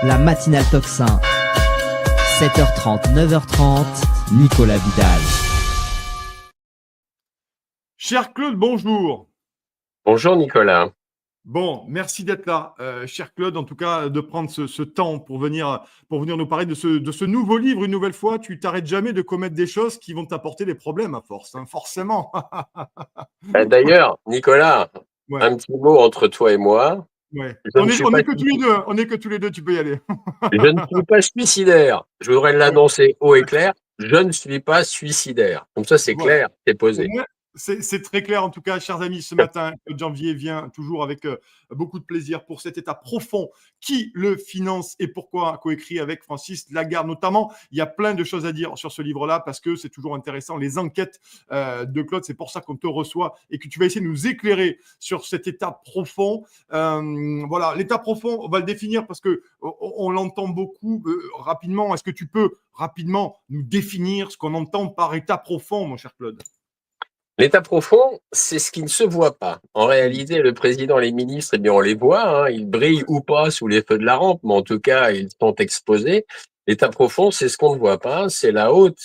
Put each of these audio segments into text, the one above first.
La matinale Tocsin. 7h30, 9h30, Nicolas Vidal. Cher Claude, bonjour. Bonjour Nicolas. Bon, merci d'être là, cher Claude, en tout cas, de prendre ce temps pour venir nous parler de ce nouveau livre. Une nouvelle fois, tu t'arrêtes jamais de commettre des choses qui vont t'apporter des problèmes à force, hein, forcément. D'ailleurs, Nicolas, Ouais, un petit mot entre toi et moi. ouais. Je ne suis On pas, est que tous les deux, on est que tous les deux, tu peux y aller. je ne suis pas suicidaire. Je voudrais Ouais, l'annoncer haut et clair. Je ne suis pas suicidaire. Comme ça, c'est voilà. clair, c'est Au posé. moins, c'est très clair, en tout cas, chers amis, ce matin, Claude Janvier vient toujours avec beaucoup de plaisir pour cet état profond. Qui le finance et pourquoi, coécrit avec Francis Lagarde notamment. Il y a plein de choses à dire sur ce livre-là parce que c'est toujours intéressant. Les enquêtes de Claude, c'est pour ça qu'on te reçoit et que tu vas essayer de nous éclairer sur cet état profond. Voilà, l'état profond, on va le définir parce que on l'entend beaucoup rapidement. Est-ce que tu peux rapidement nous définir ce qu'on entend par état profond, mon cher Claude? L'état profond, c'est ce qui ne se voit pas. En réalité, le président, les ministres, eh bien, on les voit, hein, ils brillent ou pas sous les feux de la rampe, mais en tout cas, ils sont exposés. L'état profond, c'est ce qu'on ne voit pas, c'est la haute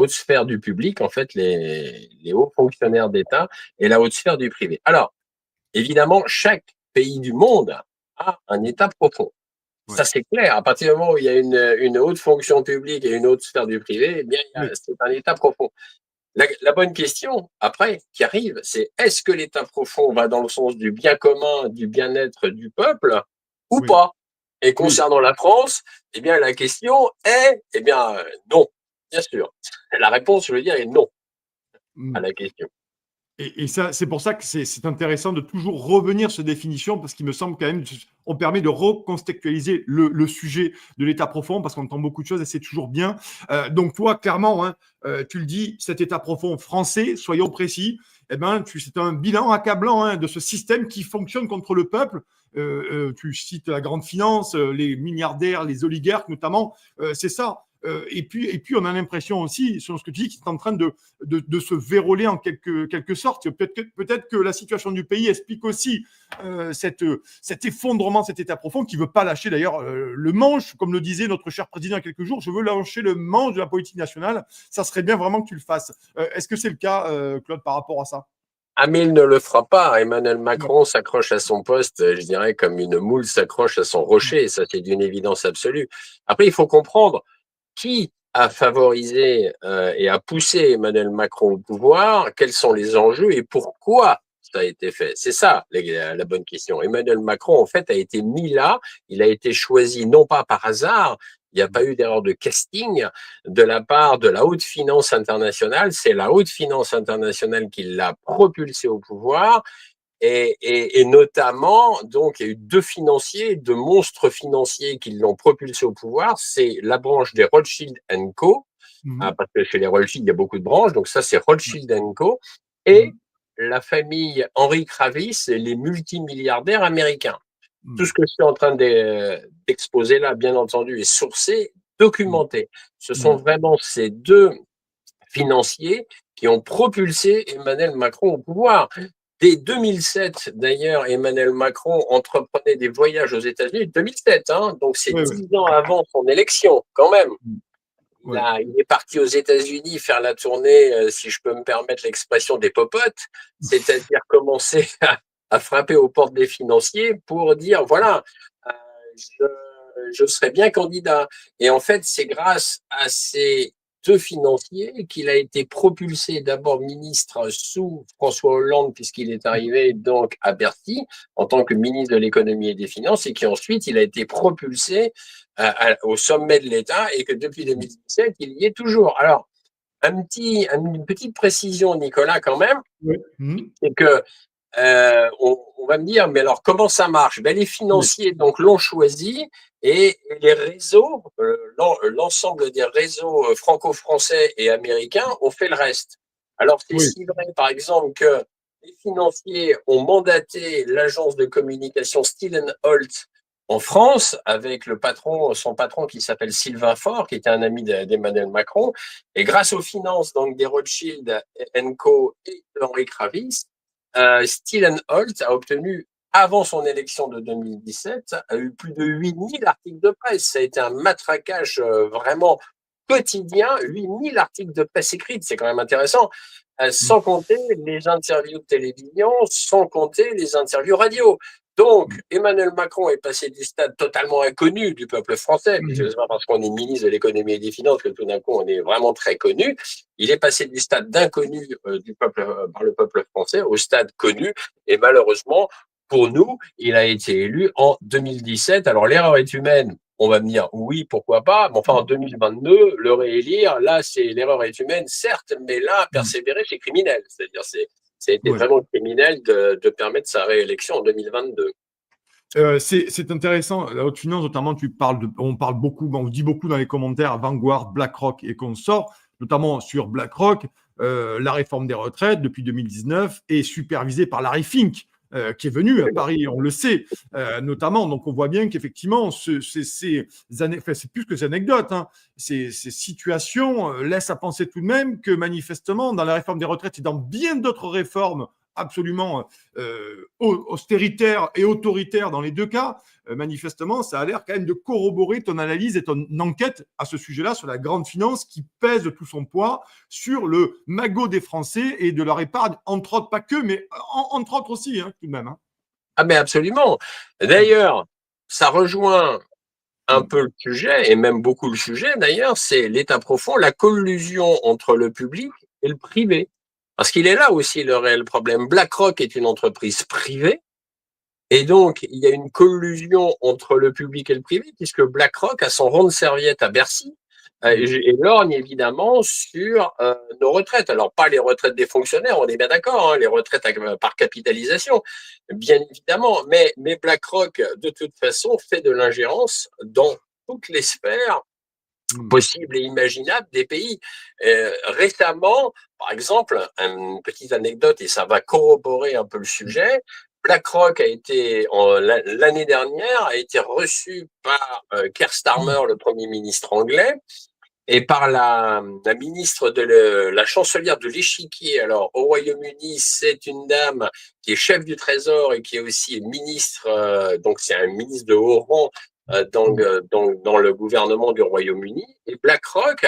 sphère du public, en fait, les hauts fonctionnaires d'État et la haute sphère du privé. Alors, évidemment, chaque pays du monde a un état profond. Ouais. Ça, c'est clair. À partir du moment où il y a une haute fonction publique et une haute sphère du privé, eh bien, Oui. c'est un état profond. La bonne question, après, qui arrive, c'est est-ce que l'état profond va dans le sens du bien commun, du bien-être du peuple ou Oui, pas? Et oui. concernant la France, eh bien, la question est, eh bien, non, bien sûr. La réponse, je veux dire, est non à Mm. la question. Et ça, c'est pour ça que c'est intéressant de toujours revenir sur ces définitions, parce qu'il me semble quand même on permet de recontextualiser le sujet de l'état profond, parce qu'on entend beaucoup de choses et c'est toujours bien. Donc toi, clairement, hein, tu le dis, cet état profond français, soyons précis, eh ben, c'est un bilan accablant hein, de ce système qui fonctionne contre le peuple. Tu cites la grande finance, les milliardaires, les oligarques notamment, c'est ça. Et puis, on a l'impression aussi, selon ce que tu dis, qu'il est en train de se verrouiller en quelque sorte. Peut-être que la situation du pays explique aussi cet effondrement, cet état profond qui ne veut pas lâcher d'ailleurs le manche, comme le disait notre cher président il y a quelques jours. Je veux lâcher le manche de la politique nationale. Ça serait bien vraiment que tu le fasses. Est-ce que c'est le cas, Claude, par rapport à ça? Ah, mais il ne le fera pas. Emmanuel Ouais. Macron s'accroche à son poste, je dirais, comme une moule s'accroche à son rocher. Ça, c'est d'une évidence absolue. Après, il faut comprendre qui a favorisé et a poussé Emmanuel Macron au pouvoir, quels sont les enjeux et pourquoi ça a été fait. C'est ça la bonne question. Emmanuel Macron, en fait, a été mis là, il a été choisi non pas par hasard, il n'y a pas eu d'erreur de casting de la part de la haute finance internationale, c'est la haute finance internationale qui l'a propulsé au pouvoir et notamment, donc, il y a eu deux monstres financiers qui l'ont propulsé au pouvoir. C'est la branche des Rothschild Co. Mhm. Parce que chez les Rothschild, il y a beaucoup de branches. Donc, ça, c'est Rothschild Co. Et Mhm. la famille Henry Kravis, les multimilliardaires américains. Tout ce Mhm. que je suis en train d'exposer là, bien entendu, est sourcé, documenté. Ce sont Mhm. vraiment ces deux financiers qui ont propulsé Emmanuel Macron au pouvoir. Dès 2007, d'ailleurs, Emmanuel Macron entreprenait des voyages aux États-Unis. 2007, hein, donc c'est Ouais, ouais. 10 ans avant son élection, quand même. Mhm. Ouais. Il est parti aux États-Unis faire la tournée, si je peux me permettre l'expression, des popotes, c'est-à-dire commencer à frapper aux portes des financiers pour dire, voilà, euh, je, je serai bien candidat. Et en fait, c'est grâce à ces deux financiers qu'il a été propulsé d'abord ministre sous François Hollande, puisqu'il est arrivé donc à Bercy en tant que ministre de l'économie et des finances, et qu'ensuite il a été propulsé au sommet de l'État et que depuis 2017, il y est toujours. Alors, une petite précision, Nicolas, quand même, Ouais. Mhm. c'est que on va me dire, mais alors comment ça marche? Ben, les Oui. financiers donc l'ont choisi et les réseaux, l'ensemble des réseaux franco-français et américains ont fait le reste. Alors c'est Oui. si vrai, par exemple, que les financiers ont mandaté l'agence de communication Still Holt en France avec son patron qui s'appelle Sylvain Faure, qui était un ami d'Emmanuel Macron, et grâce aux finances donc des Rothschild Co et d'Henri Kravis, Still Holt a obtenu avant son élection de 2017, a eu plus de 8000 articles de presse. Ça a été un matraquage vraiment quotidien, 8000 articles de presse écrite, c'est quand même intéressant, sans compter les interviews de télévision, sans compter les interviews radio. Donc, Emmanuel Macron est passé du stade totalement inconnu du peuple français, puisque c'est pas parce qu'on est ministre de l'économie et des finances que tout d'un coup on est vraiment très connu. Il est passé du stade d'inconnu du peuple par le peuple français au stade connu, et malheureusement, pour nous, il a été élu en 2017. Alors, l'erreur est humaine. On va me dire, oui, pourquoi pas. Mais enfin, en 2022, le réélire, là, l'erreur est humaine, certes, mais là, persévérer, c'est criminel. C'est-à-dire, ça a été vraiment criminel de permettre sa réélection en 2022. C'est intéressant. La haute finance, notamment, on parle beaucoup, on dit beaucoup dans les commentaires Vanguard, BlackRock et consorts, notamment sur BlackRock. La réforme des retraites depuis 2019 est supervisée par Larry Fink, qui est venu à Paris, on le sait, notamment. Donc, on voit bien qu'effectivement, c'est plus que ces anecdotes, hein, ces situations laissent à penser tout de même que manifestement, dans la réforme des retraites et dans bien d'autres réformes absolument austéritaire et autoritaire dans les deux cas, manifestement, ça a l'air quand même de corroborer ton analyse et ton enquête à ce sujet-là sur la grande finance qui pèse tout son poids sur le magot des Français et de leur épargne, entre autres, pas que, mais entre autres aussi, hein, tout de même. Hein. Ah mais absolument. D'ailleurs, ça rejoint un peu le sujet, et même beaucoup le sujet d'ailleurs, c'est l'État profond, la collusion entre le public et le privé. Parce qu'il est là aussi le réel problème. BlackRock est une entreprise privée, et donc il y a une collusion entre le public et le privé, puisque BlackRock a son rond de serviette à Bercy, et lorgne évidemment sur nos retraites. Alors pas les retraites des fonctionnaires, on est bien d'accord, hein, les retraites par capitalisation, bien évidemment, mais BlackRock de toute façon fait de l'ingérence dans toutes les sphères possibles et imaginables des pays. Récemment, par exemple, une petite anecdote, et ça va corroborer un peu le sujet, BlackRock l'année dernière, a été reçu par Keir Starmer, le Premier ministre anglais, et par la ministre la chancelière de l'Échiquier. Alors, au Royaume-Uni, c'est une dame qui est chef du Trésor et qui est aussi ministre, donc c'est un ministre de haut rang dans le gouvernement du Royaume-Uni. Et BlackRock,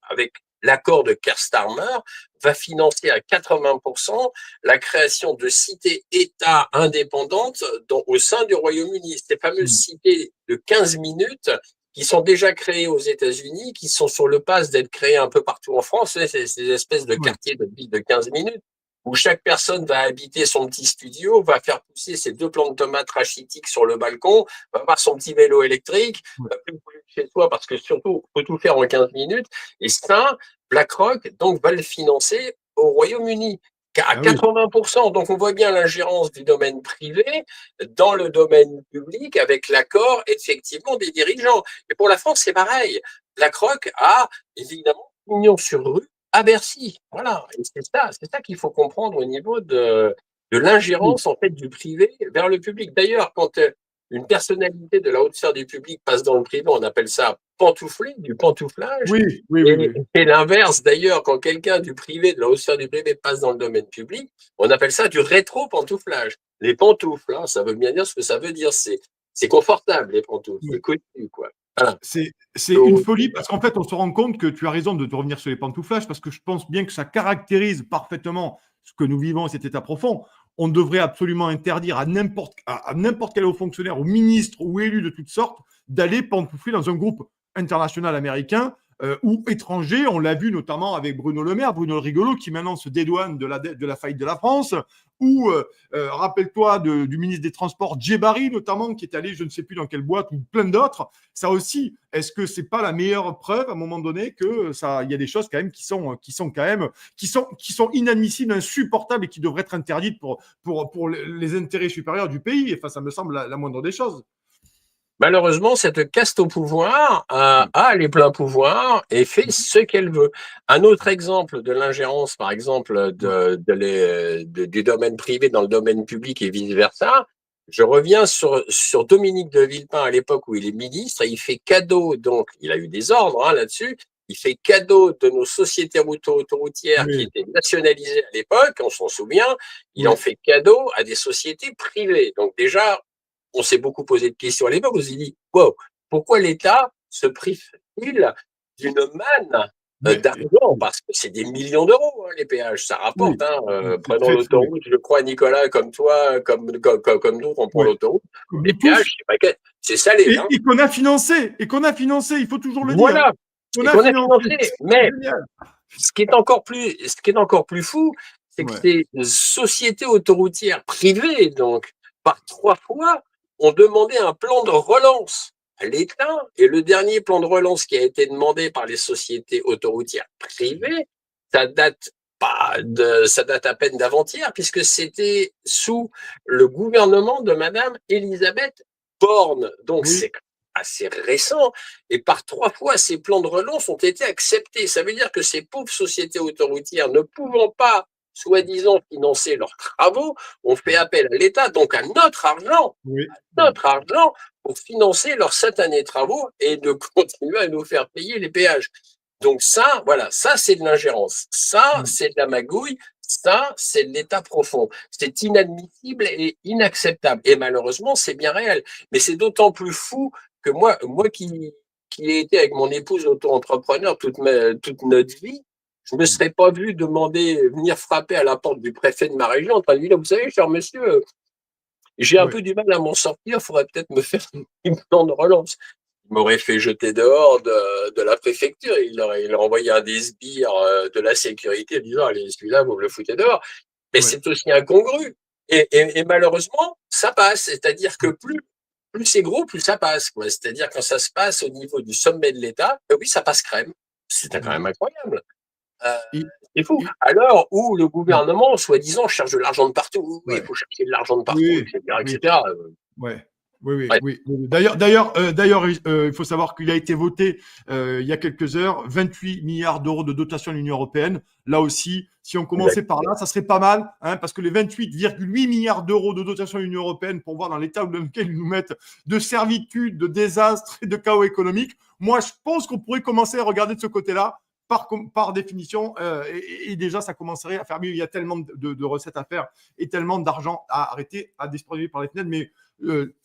avec l'accord de Keir Starmer, va financer à 80% la création de cités-États indépendantes au sein du Royaume-Uni. Ces fameuses cités de 15 minutes qui sont déjà créées aux États-Unis, qui sont sur le pas d'être créées un peu partout en France. C'est ces espèces de quartiers de ville de 15 minutes où chaque personne va habiter son petit studio, va faire pousser ses 2 plants de tomates rachitiques sur le balcon, va avoir son petit vélo électrique, va plus bouger chez soi parce que surtout, il faut tout faire en 15 minutes. Et ça, BlackRock, donc, va le financer au Royaume-Uni à 80%. Donc, on voit bien l'ingérence du domaine privé dans le domaine public avec l'accord, effectivement, des dirigeants. Et pour la France, c'est pareil. BlackRock a, évidemment, pignon sur rue à Bercy. Voilà. Et c'est ça qu'il faut comprendre au niveau de l'ingérence, en fait, du privé vers le public. D'ailleurs, quand une personnalité de la haute sphère du public passe dans le privé, on appelle ça pantoufler, du pantouflage. Et l'inverse, d'ailleurs, quand quelqu'un du privé, de la haute sphère du privé, passe dans le domaine public, on appelle ça du rétro-pantouflage. Les pantoufles, hein, ça veut bien dire ce que ça veut dire. C'est confortable, les pantoufles. C'est connu, quoi. Voilà. C'est une folie parce qu'en fait, on se rend compte que tu as raison de revenir sur les pantouflages parce que je pense bien que ça caractérise parfaitement ce que nous vivons, cet état profond. On devrait absolument interdire à n'importe quel haut fonctionnaire, au ministre ou élu de toutes sortes, d'aller pantoufler dans un groupe international américain ou étranger. On l'a vu notamment avec Bruno Le Maire, Bruno Rigolo, qui maintenant se dédouane de la faillite de la France. Ou rappelle-toi du ministre des Transports, Djebari notamment, qui est allé je ne sais plus dans quelle boîte, ou plein d'autres. Ça aussi, est-ce que c'est pas la meilleure preuve à un moment donné que il y a des choses quand même qui sont inadmissibles, insupportables et qui devraient être interdites pour les intérêts supérieurs du pays. Enfin, ça me semble la moindre des choses. Malheureusement, cette caste au pouvoir a les pleins pouvoirs et fait ce qu'elle veut. Un autre exemple de l'ingérence, par exemple, du domaine privé dans le domaine public et vice-versa, je reviens sur Dominique de Villepin à l'époque où il est ministre et il fait cadeau, donc il a eu des ordres là-dessus, il fait cadeau de nos sociétés autoroutières qui étaient nationalisées à l'époque, on s'en souvient, il en fait cadeau à des sociétés privées. Donc déjà, on s'est beaucoup posé de questions à l'époque, on s'est dit, wow, pourquoi l'État se prive-t-il d'une manne d'argent, parce que c'est des millions d'euros, hein, les péages, ça rapporte. Prenons l'autoroute, je crois, Nicolas, comme toi, comme d'autres, on prend l'autoroute. Les péages, c'est salé. Et qu'on a financé, il faut toujours le dire. Voilà, et qu'on a financé. Mais ce qui est encore plus fou, c'est que ces sociétés autoroutières privées, donc, par 3 fois, ont demandé un plan de relance à l'État, et le dernier plan de relance qui a été demandé par les sociétés autoroutières privées, ça date à peine d'avant-hier, puisque c'était sous le gouvernement de Madame Elisabeth Borne. Donc c'est assez récent, et par 3 fois, ces plans de relance ont été acceptés. Ça veut dire que ces pauvres sociétés autoroutières, ne pouvant pas soi-disant financer leurs travaux, ont fait appel à l'État, donc à notre argent, pour financer leurs satanés travaux et de continuer à nous faire payer les péages. Donc ça, voilà, ça c'est de l'ingérence, ça c'est de la magouille, ça c'est de l'état profond. C'est inadmissible et inacceptable. Et malheureusement, c'est bien réel. Mais c'est d'autant plus fou que moi qui ai été avec mon épouse auto-entrepreneur toute notre vie, je ne me serais pas vu venir frapper à la porte du préfet de ma région en train de dire, vous savez, cher monsieur, j'ai un peu du mal à m'en sortir, il faudrait peut-être me faire un plan de relance. Il m'aurait fait jeter dehors de la préfecture, il aurait envoyé un des sbires de la sécurité disant, allez, celui-là, vous me le foutez dehors. Mais c'est aussi incongru. Et malheureusement, ça passe. C'est-à-dire que plus c'est gros, plus ça passe. C'est-à-dire quand ça se passe au niveau du sommet de l'État, oui, ça passe crème. C'est quand même incroyable. C'est fou. À l'heure où le gouvernement, soi-disant, cherche de l'argent de partout, il faut chercher de l'argent de partout, etc. Oui. D'ailleurs, il faut savoir qu'il a été voté il y a quelques heures 28 milliards d'euros de dotation de l'Union européenne. Là aussi, si on commençait par là, ça serait pas mal, parce que les 28,8 milliards d'euros de dotation de l'Union européenne, pour voir dans l'état dans lequel ils nous mettent de servitude, de désastre et de chaos économique, moi, je pense qu'on pourrait commencer à regarder de ce côté-là. Par définition, et déjà, ça commencerait à faire mieux. Il y a tellement de recettes à faire et tellement d'argent à arrêter, à distribuer par les fenêtres. Mais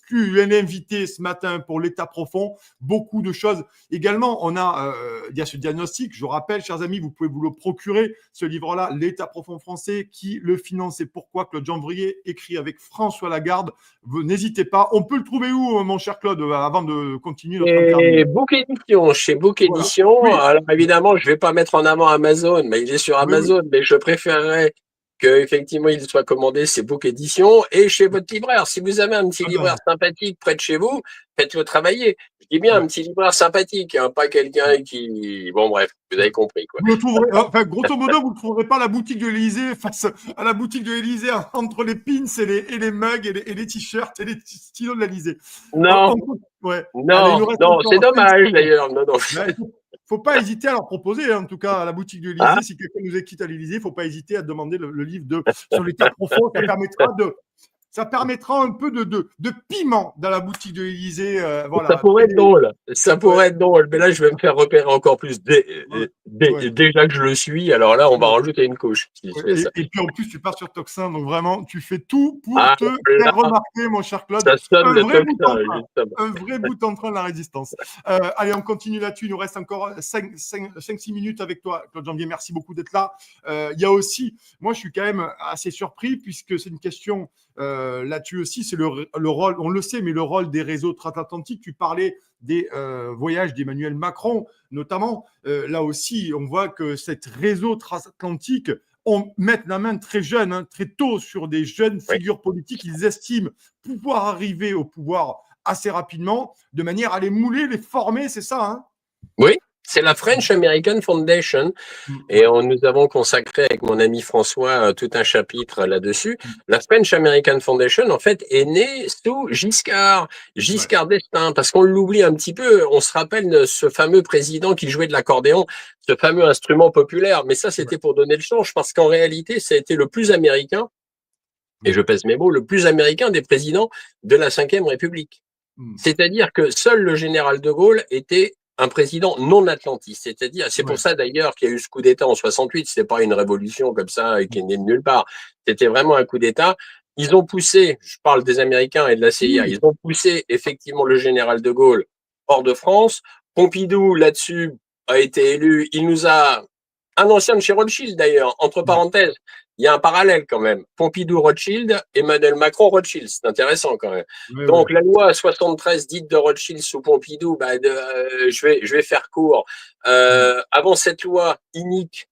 tu es invité ce matin pour l'état profond, beaucoup de choses. Également, il y a ce diagnostic. Je rappelle, chers amis, vous pouvez vous le procurer, ce livre-là, L'état profond français, qui le finance et pourquoi. Claude Janvrier, écrit avec François Lagarde. N'hésitez pas. On peut le trouver où, mon cher Claude, avant de continuer notre interview? Book Édition, chez Book Édition. Voilà. Alors évidemment, je ne vais pas mettre en avant Amazon, mais il est sur Amazon, mais je préférerais qu'effectivement il soit commandé, c'est Book Édition, et chez votre libraire. Si vous avez un petit libraire sympathique près de chez vous, faites-le travailler. Je dis bien un petit libraire sympathique, pas quelqu'un qui... Bon bref, vous avez compris. Quoi. Vous le trouverez, grosso modo, vous ne trouverez pas la boutique de l'Élysée face à la boutique de l'Élysée entre les pins et les mugs et les t-shirts et les stylos de l'Élysée. Non, non, c'est dommage d'ailleurs. Non. Faut pas hésiter à leur proposer, en tout cas, à la boutique de l'Élysée. Si quelqu'un nous quitte à l'Élysée, faut pas hésiter à demander le livre sur l'état profond. Ça permettra un peu de piment dans la boutique de l'Élysée. Voilà. Ça pourrait être drôle. Ça pourrait être drôle. Mais là, je vais me faire repérer encore plus. Déjà que je le suis, alors là, on va rajouter une couche. Et puis en plus, tu pars sur Toxin, donc vraiment, tu fais tout pour te faire remarquer, mon cher Claude. Ça sonne le Toxin, un vrai bout en train de la résistance. Allez, on continue là-dessus. Il nous reste encore 5-6 minutes avec toi, Claude Janvier. Merci beaucoup d'être là. Il y a aussi, moi, je suis quand même assez surpris puisque c'est une question. Là-dessus aussi, c'est le rôle, on le sait, mais le rôle des réseaux transatlantiques. Tu parlais des voyages d'Emmanuel Macron, notamment. Là aussi, on voit que cet réseau transatlantique, on met la main très jeune, très tôt sur des jeunes figures politiques. Ils estiment pouvoir arriver au pouvoir assez rapidement, de manière à les mouler, les former, c'est ça, Oui. C'est la French American Foundation et nous avons consacré avec mon ami François tout un chapitre là-dessus. La French American Foundation, en fait, est née sous Giscard d'Estaing, parce qu'on l'oublie un petit peu. On se rappelle de ce fameux président qui jouait de l'accordéon, ce fameux instrument populaire. Mais ça, c'était pour donner le change, parce qu'en réalité, ça a été le plus américain, et je pèse mes mots, le plus américain des présidents de la Ve République. C'est-à-dire que seul le général de Gaulle était un président non atlantiste, c'est-à-dire, c'est pour ça d'ailleurs qu'il y a eu ce coup d'État en 68, c'était pas une révolution comme ça qui est née de nulle part, c'était vraiment un coup d'État. Ils ont poussé, je parle des Américains et de la CIA, ils ont poussé effectivement le général de Gaulle hors de France. Pompidou, là-dessus, a été élu. Il nous a, un ancien de chez Rothschild d'ailleurs, entre parenthèses, il y a un parallèle quand même. Pompidou-Rothschild, Emmanuel Macron-Rothschild, c'est intéressant quand même. Donc la loi 73 dite de Rothschild sous Pompidou, je vais faire court. Avant cette loi inique,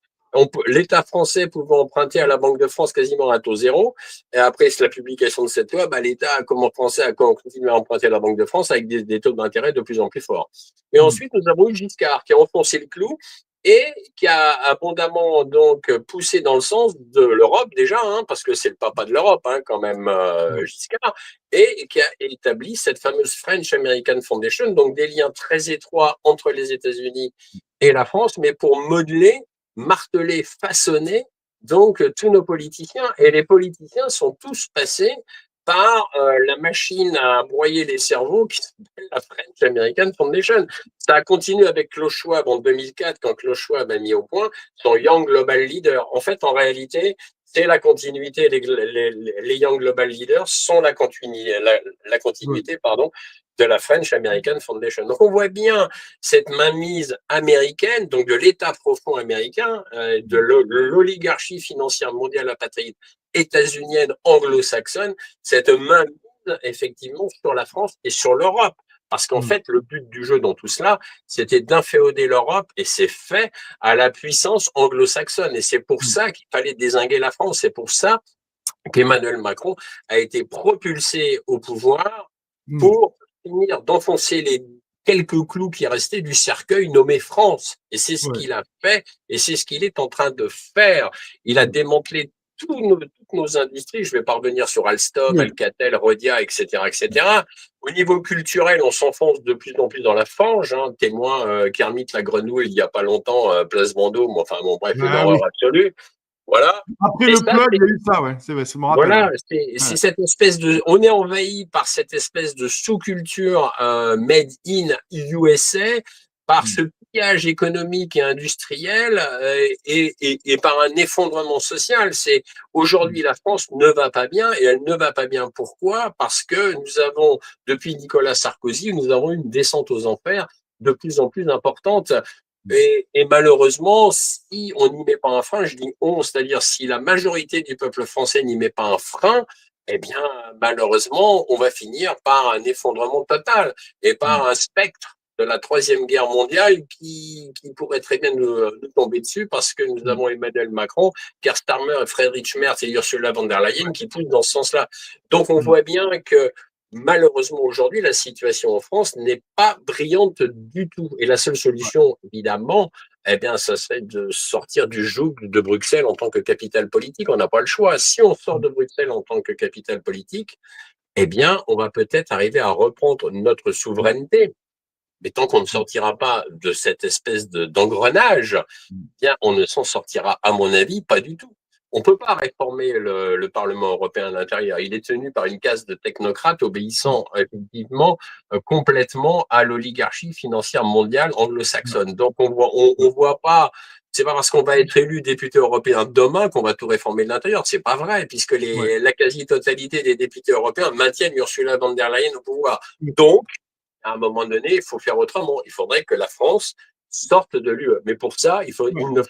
l'État français pouvait emprunter à la Banque de France quasiment à taux zéro. Et après la publication de cette loi, l'État français a continué à emprunter à la Banque de France avec des taux d'intérêt de plus en plus forts. Et ensuite, nous avons eu Giscard qui a enfoncé le clou et qui a abondamment donc poussé dans le sens de l'Europe déjà, parce que c'est le papa de l'Europe quand même, Giscard, et qui a établi cette fameuse French American Foundation, donc des liens très étroits entre les États-Unis et la France, mais pour modeler, marteler, façonner donc tous nos politiciens. Et les politiciens sont tous passés par la machine à broyer les cerveaux qui s'appelle la French American Foundation. Ça a continué avec Klaus Schwab en 2004, quand Klaus Schwab a mis au point son Young Global Leader. En fait, en réalité, c'est la continuité. Les Young Global Leaders sont la continuité de la French American Foundation. Donc, on voit bien cette mainmise américaine, donc de l'État profond américain, de l'oligarchie financière mondiale apatride états-unienne, anglo-saxonne, cette mainmise effectivement sur la France et sur l'Europe. Parce qu'en fait, le but du jeu dans tout cela, c'était d'inféoder l'Europe, et c'est fait à la puissance anglo-saxonne. Et c'est pour ça qu'il fallait dézinguer la France. C'est pour ça qu'Emmanuel Macron a été propulsé au pouvoir pour finir d'enfoncer les quelques clous qui restaient du cercueil nommé France. Et c'est ce qu'il a fait, et c'est ce qu'il est en train de faire. Il a démantelé toutes nos industries. Je vais pas revenir sur Alstom, Alcatel, Rhodia, etc., etc. Au niveau culturel, on s'enfonce de plus en plus dans la fange. Témoin Kermit la grenouille il y a pas longtemps, Place Vendôme. Enfin bon, bref, une horreur absolue. Voilà. Après le club, il y a eu ça, c'est vrai, ça me rappelle. Voilà, c'est cette espèce de, on est envahi par cette espèce de sous-culture made in USA, par ce pillage économique et industriel et par un effondrement social. C'est aujourd'hui la France ne va pas bien, et elle ne va pas bien pourquoi? Parce que nous avons, depuis Nicolas Sarkozy, nous avons une descente aux enfers de plus en plus importante. Et malheureusement, si on n'y met pas un frein, je dis on, c'est-à-dire si la majorité du peuple français n'y met pas un frein, eh bien, malheureusement, on va finir par un effondrement total et par un spectre de la Troisième Guerre mondiale qui pourrait très bien nous tomber dessus, parce que nous avons Emmanuel Macron, Keir Starmer, Friedrich Merz et Ursula von der Leyen qui poussent dans ce sens-là. Donc, on voit bien que malheureusement, aujourd'hui, la situation en France n'est pas brillante du tout. Et la seule solution, évidemment, ça serait de sortir du joug de Bruxelles en tant que capitale politique. On n'a pas le choix. Si on sort de Bruxelles en tant que capitale politique, on va peut-être arriver à reprendre notre souveraineté. Mais tant qu'on ne sortira pas de cette espèce d'engrenage, on ne s'en sortira, à mon avis, pas du tout. On ne peut pas réformer le Parlement européen à l'intérieur. Il est tenu par une caste de technocrates obéissant effectivement complètement à l'oligarchie financière mondiale anglo-saxonne. Donc on voit pas. C'est pas parce qu'on va être élu député européen demain qu'on va tout réformer de l'intérieur. C'est pas vrai, puisque la quasi-totalité des députés européens maintiennent Ursula von der Leyen au pouvoir. Donc, à un moment donné, il faut faire autrement. Il faudrait que la France sorte de l'UE. Mais pour ça, il ne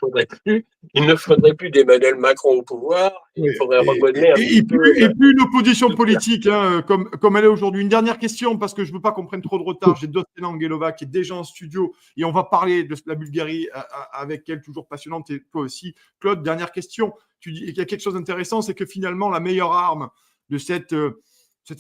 faudrait plus d'Emmanuel Macron au pouvoir. Il faudrait remodeler et plus une opposition politique comme elle est aujourd'hui. Une dernière question, parce que je ne veux pas qu'on prenne trop de retard. J'ai Dostena Angelova qui est déjà en studio et on va parler de la Bulgarie avec elle, toujours passionnante, et toi aussi. Claude, dernière question. Tu dis qu'il y a quelque chose d'intéressant, c'est que finalement, la meilleure arme de cet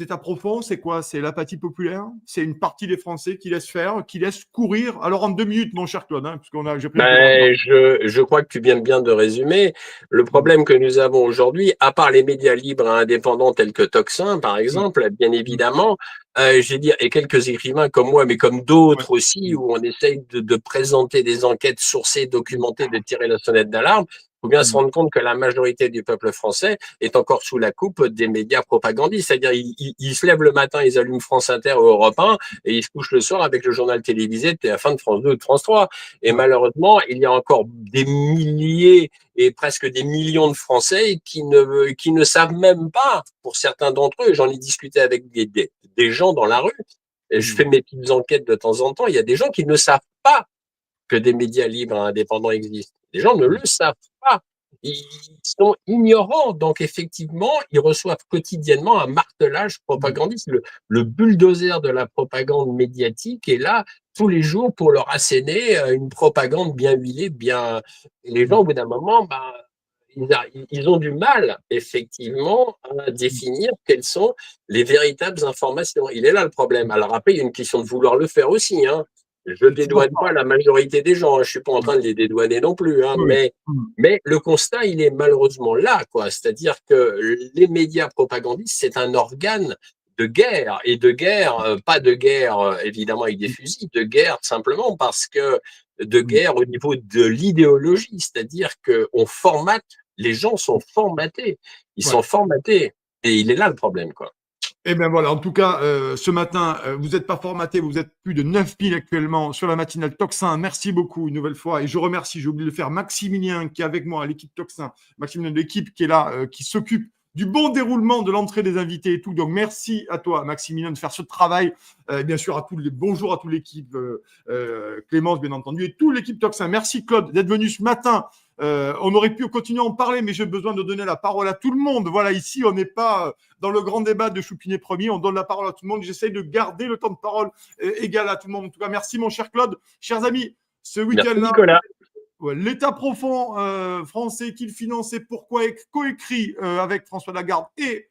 état profond, c'est quoi? C'est l'apathie populaire? C'est une partie des Français qui laissent faire, qui laissent courir? Alors, en 2 minutes, mon cher Claude, j'ai pris je crois que tu viens bien de résumer. Le problème que nous avons aujourd'hui, à part les médias libres et indépendants tels que Tocsin, par exemple, bien évidemment, et quelques écrivains comme moi, mais comme d'autres aussi, où on essaye de présenter des enquêtes sourcées, documentées, de tirer la sonnette d'alarme, faut bien se rendre compte que la majorité du peuple français est encore sous la coupe des médias propagandistes. C'est-à-dire, ils se lèvent le matin, ils allument France Inter ou Europe 1 et ils se couchent le soir avec le journal télévisé de TF1, de France 2 ou de France 3. Et malheureusement, il y a encore des milliers et presque des millions de Français qui ne savent même pas, pour certains d'entre eux, j'en ai discuté avec des gens dans la rue, et je fais mes petites enquêtes de temps en temps, il y a des gens qui ne savent pas que des médias libres et indépendants existent. Les gens ne le savent pas. Ils sont ignorants. Donc, effectivement, ils reçoivent quotidiennement un martelage propagandiste. Le bulldozer de la propagande médiatique est là tous les jours pour leur asséner une propagande bien huilée, bien. Et les gens, au bout d'un moment, ils ont du mal, effectivement, à définir quelles sont les véritables informations. Il est là le problème. Alors après, il y a une question de vouloir le faire aussi, hein. Je ne dédouane pas la majorité des gens, je ne suis pas en train de les dédouaner non plus, hein, mais le constat, il est malheureusement là, quoi. C'est-à-dire que les médias propagandistes, c'est un organe de guerre, et de guerre, pas de guerre évidemment avec des fusils, de guerre simplement parce que de guerre au niveau de l'idéologie, c'est-à-dire qu'on formate, les gens sont formatés, ils sont formatés, et il est là le problème, quoi. Eh bien voilà, en tout cas, ce matin, vous n'êtes pas formaté, vous êtes plus de 9000 actuellement sur la matinale Tocsin. Merci beaucoup une nouvelle fois. Et je remercie, j'ai oublié de le faire, Maximilien qui est avec moi à l'équipe Tocsin. Maximilien de l'équipe qui est là, qui s'occupe du bon déroulement de l'entrée des invités et tout. Donc merci à toi, Maximilien, de faire ce travail. Bien sûr, bonjour à toute l'équipe, Clémence, bien entendu, et toute l'équipe Tocsin. Merci Claude d'être venu ce matin. On aurait pu continuer à en parler, mais j'ai besoin de donner la parole à tout le monde. Voilà, ici, on n'est pas dans le grand débat de Choupinet premier. On donne la parole à tout le monde. J'essaye de garder le temps de parole égal à tout le monde. En tout cas, merci, mon cher Claude. Chers amis, ce week-end-là, l'État profond français qu'il finançait, pourquoi coécrit avec François Lagarde et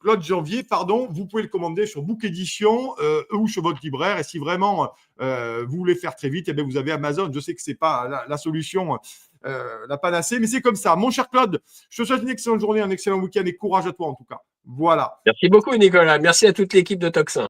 Claude Janvier, pardon, vous pouvez le commander sur Book Édition ou sur votre libraire. Et si vraiment vous voulez faire très vite, eh bien, vous avez Amazon. Je sais que ce n'est pas la solution, la panacée, mais c'est comme ça. Mon cher Claude, je te souhaite une excellente journée, un excellent week-end et courage à toi en tout cas. Voilà. Merci beaucoup, Nicolas. Merci à toute l'équipe de Tocsin.